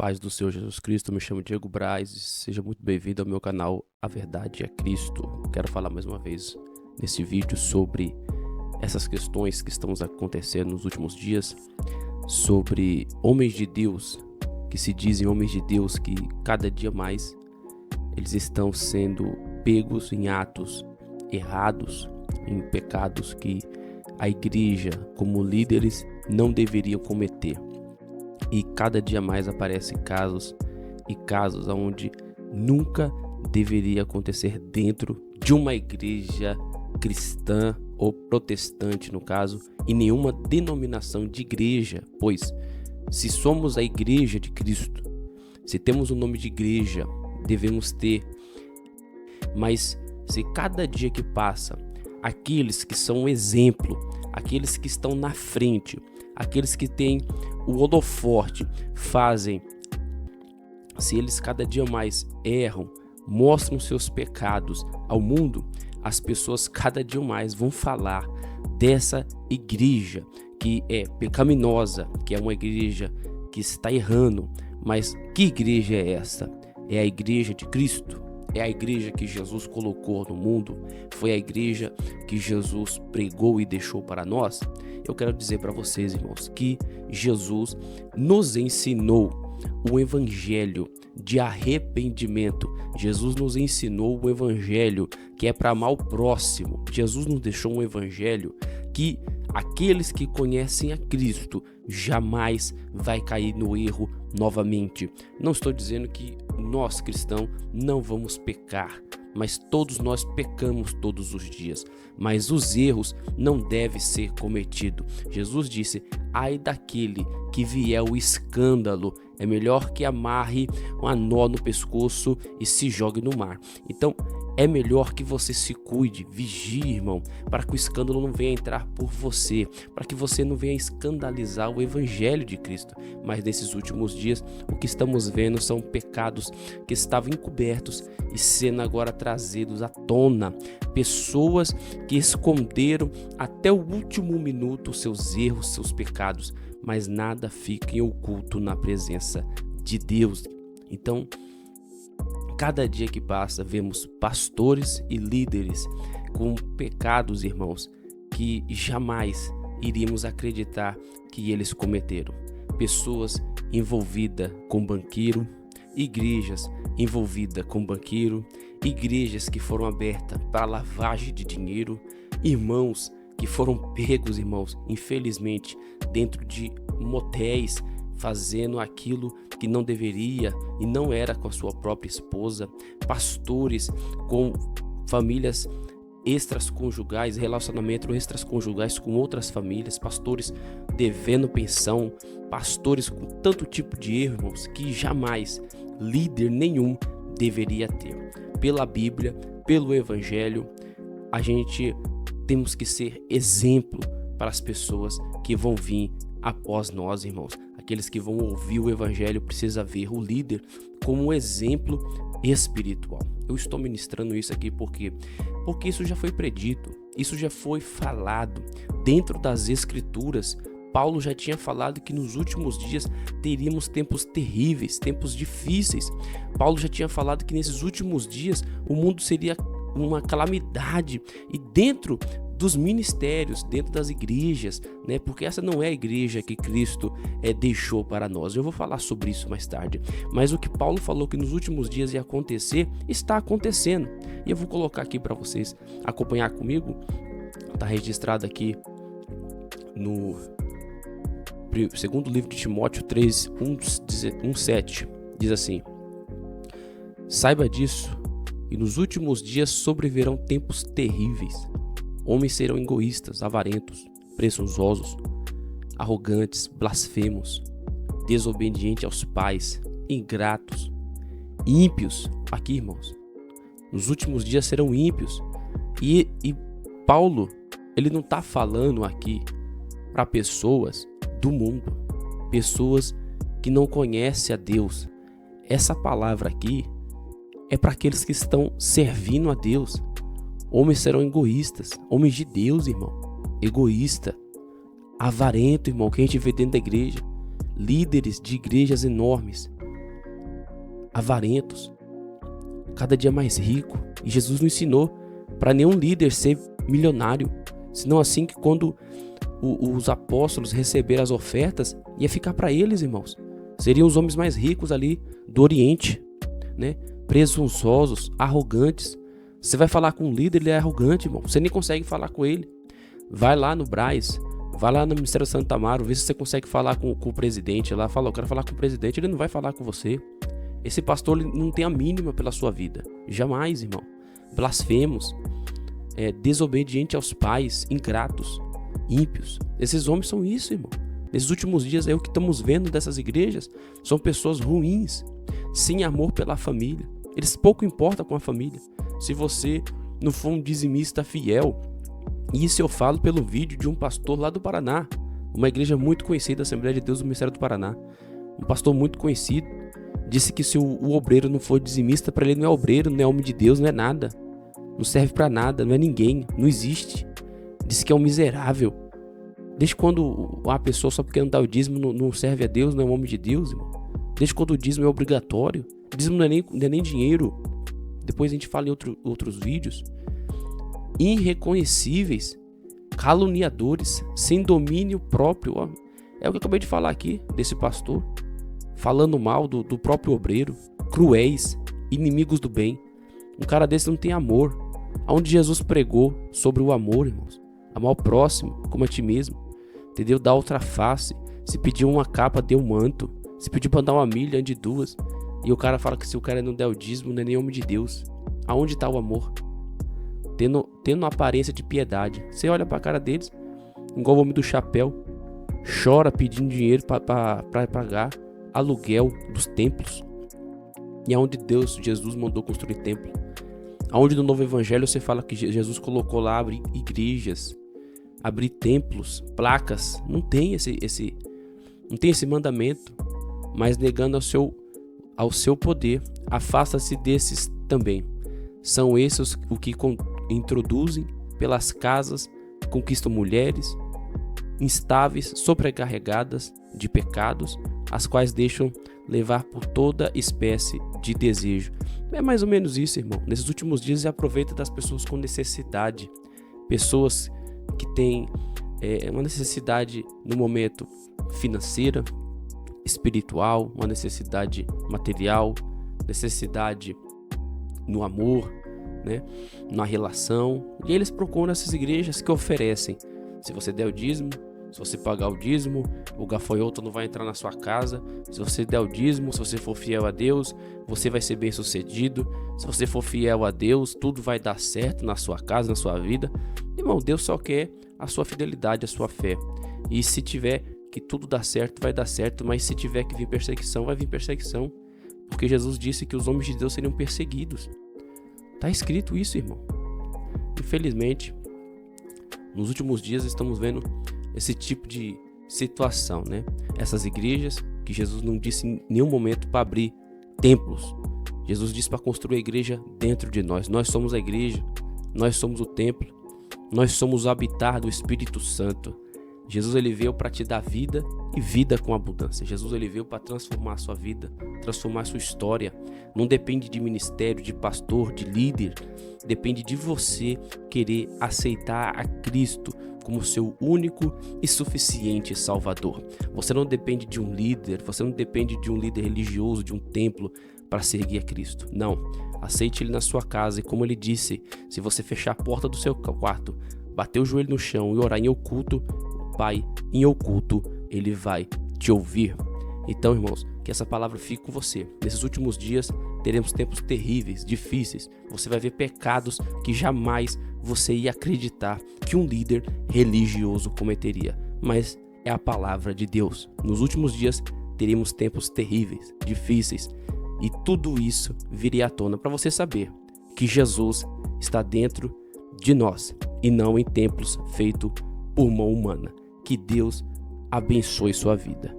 paz do Senhor Jesus Cristo, me chamo Diego Braz e seja muito bem-vindo ao meu canal A Verdade é Cristo. Quero falar mais uma vez nesse vídeo sobre essas questões que estão acontecendo nos últimos dias, sobre homens de Deus, que se dizem homens de Deus, que cada dia mais eles estão sendo pegos em atos errados, em pecados que a igreja, como líderes, não deveria cometer. E cada dia mais aparecem casos onde nunca deveria acontecer dentro de uma igreja cristã ou protestante, no caso, e nenhuma denominação de igreja, pois se somos a igreja de Cristo, se temos o nome de igreja, devemos ter, mas se cada dia que passa, aqueles que são um exemplo, aqueles que estão na frente, aqueles que têm o holofote fazem, se eles cada dia mais erram, mostram seus pecados ao mundo, as pessoas cada dia mais vão falar dessa igreja que é pecaminosa, que é uma igreja que está errando. Mas que igreja é essa? É a igreja de Cristo? É a igreja que Jesus colocou no mundo? Foi a igreja que Jesus pregou e deixou para nós? Eu quero dizer para vocês, irmãos, que Jesus nos ensinou o evangelho de arrependimento. Jesus nos ensinou o evangelho que é para amar o próximo. Jesus nos deixou um evangelho que aqueles que conhecem a Cristo jamais vai cair no erro novamente. Não estou dizendo que nós cristãos não vamos pecar, mas todos nós pecamos todos os dias, mas os erros não devem ser cometidos. Jesus disse: ai daquele que vier o escândalo, é melhor que amarre um nó no pescoço e se jogue no mar. Então é melhor que você se cuide, vigie, irmão, para que o escândalo não venha entrar por você, para que você não venha escandalizar o evangelho de Cristo. Mas nesses últimos dias, o que estamos vendo são pecados que estavam encobertos e sendo agora trazidos à tona. Pessoas que esconderam até o último minuto seus erros, seus pecados, mas nada fica em oculto na presença de Deus. Então, cada dia que passa, vemos pastores e líderes com pecados, irmãos, que jamais iríamos acreditar que eles cometeram. Pessoas envolvidas com banqueiro, igrejas envolvidas com banqueiro, igrejas que foram abertas para lavagem de dinheiro, irmãos que foram pegos, irmãos, infelizmente, dentro de motéis, fazendo aquilo que não deveria e não era com a sua própria esposa, pastores com famílias extraconjugais, relacionamentos extraconjugais com outras famílias, pastores devendo pensão, pastores com tanto tipo de erro, irmãos, que jamais líder nenhum deveria ter. Pela Bíblia, pelo Evangelho, a gente temos que ser exemplo para as pessoas que vão vir após nós, irmãos. Aqueles que vão ouvir o evangelho precisam ver o líder como um exemplo espiritual. Eu estou ministrando isso aqui porque isso já foi predito, isso já foi falado dentro das escrituras. Paulo já tinha falado que nos últimos dias teríamos tempos terríveis, tempos difíceis. Paulo já tinha falado que nesses últimos dias o mundo seria uma calamidade, e dentro dos ministérios, dentro das igrejas, né? Porque essa não é a igreja que Cristo deixou para nós. Eu vou falar sobre isso mais tarde. Mas o que Paulo falou que nos últimos dias ia acontecer, está acontecendo. E eu vou colocar aqui para vocês acompanhar comigo. Está registrado aqui no segundo livro de Timóteo 3, 1:7. Diz assim: saiba disso, e nos últimos dias sobrevirão tempos terríveis. Homens serão egoístas, avarentos, presunçosos, arrogantes, blasfemos, desobedientes aos pais, ingratos, ímpios. Aqui, irmãos, nos últimos dias serão ímpios. E Paulo, ele não está falando aqui para pessoas do mundo, pessoas que não conhecem a Deus. Essa palavra aqui é para aqueles que estão servindo a Deus. Homens serão egoístas, homens de Deus, irmão, egoísta, avarento, irmão, que a gente vê dentro da igreja, líderes de igrejas enormes, avarentos, cada dia mais rico. E Jesus não ensinou para nenhum líder ser milionário, senão assim que quando os apóstolos receberam as ofertas, ia ficar para eles, irmãos. Seriam os homens mais ricos ali do Oriente, né? Presunçosos, arrogantes. Você vai falar com um líder, ele é arrogante, irmão. Você nem consegue falar com ele. Vai lá no Brás, vai lá no Ministério Santo Amaro, vê se você consegue falar com o presidente lá. Fala, eu quero falar com o presidente. Ele não vai falar com você. Esse pastor ele não tem a mínima pela sua vida. Jamais, irmão. Blasfemos, desobediente aos pais, ingratos, ímpios. Esses homens são isso, irmão. Nesses últimos dias, o que estamos vendo dessas igrejas são pessoas ruins, sem amor pela família. Eles pouco importam com a família. Se você não for um dizimista fiel, e isso eu falo pelo vídeo de um pastor lá do Paraná, uma igreja muito conhecida, Assembleia de Deus do Ministério do Paraná. Um pastor muito conhecido, disse que se o obreiro não for dizimista, para ele não é obreiro, não é homem de Deus, não é nada. Não serve para nada, não é ninguém, não existe. Disse que é um miserável. Desde quando a pessoa, só porque não dá o dízimo, não serve a Deus, não é um homem de Deus, irmão? Desde quando o dízimo é obrigatório? O dízimo não é nem dinheiro. Depois a gente fala em outros vídeos. Irreconhecíveis, caluniadores, sem domínio próprio. Ó. É o que eu acabei de falar aqui, desse pastor. Falando mal do próprio obreiro. Cruéis, inimigos do bem. Um cara desse não tem amor. Onde Jesus pregou sobre o amor, irmãos. Amar o próximo como a ti mesmo. Entendeu? Dar outra face. Se pedir uma capa, dê um manto. Se pedir pra dar uma milha, ande duas. E o cara fala que se o cara não der o dízimo, não é nem homem de Deus. Aonde está o amor? Tendo aparência de piedade. Você olha pra cara deles, igual o homem do chapéu. Chora pedindo dinheiro para pagar aluguel dos templos. E aonde Jesus mandou construir templo. Aonde no novo evangelho você fala que Jesus colocou lá abrir igrejas, abrir templos, placas. Não tem esse mandamento. Mas negando ao seu poder, afasta-se desses também. São esses o que introduzem pelas casas, conquistam mulheres instáveis, sobrecarregadas de pecados, as quais deixam levar por toda espécie de desejo. É mais ou menos isso, irmão. Nesses últimos dias, se aproveita das pessoas com necessidade, pessoas que têm uma necessidade no momento financeira, espiritual, uma necessidade material, necessidade no amor, né, na relação. E eles procuram essas igrejas que oferecem. Se você der o dízimo, se você pagar o dízimo, o gafanhoto não vai entrar na sua casa. Se você der o dízimo, se você for fiel a Deus, você vai ser bem sucedido. Se você for fiel a Deus, tudo vai dar certo na sua casa, na sua vida. Irmão, Deus só quer a sua fidelidade, a sua fé. E se tiver que tudo dá certo, vai dar certo. Mas se tiver que vir perseguição, vai vir perseguição. Porque Jesus disse que os homens de Deus seriam perseguidos. Tá escrito isso, irmão. Infelizmente, nos últimos dias estamos vendo esse tipo de situação, né? Essas igrejas que Jesus não disse em nenhum momento para abrir templos. Jesus disse para construir a igreja dentro de nós. Nós somos a igreja, nós somos o templo, nós somos o habitar do Espírito Santo. Jesus ele veio para te dar vida e vida com abundância. Jesus ele veio para transformar a sua vida, transformar a sua história. Não depende de ministério, de pastor, de líder. Depende de você querer aceitar a Cristo como seu único e suficiente Salvador. Você não depende de um líder, você não depende de um líder religioso, de um templo para seguir a Cristo. Não, aceite Ele na sua casa e como Ele disse, se você fechar a porta do seu quarto, bater o joelho no chão e orar em oculto, o Pai em oculto, Ele vai te ouvir. Então, irmãos, que essa palavra fique com você. Nesses últimos dias, teremos tempos terríveis, difíceis. Você vai ver pecados que jamais você ia acreditar que um líder religioso cometeria. Mas é a palavra de Deus. Nos últimos dias, teremos tempos terríveis, difíceis. E tudo isso viria à tona para você saber que Jesus está dentro de nós e não em templos feitos por mão humana. Que Deus abençoe sua vida.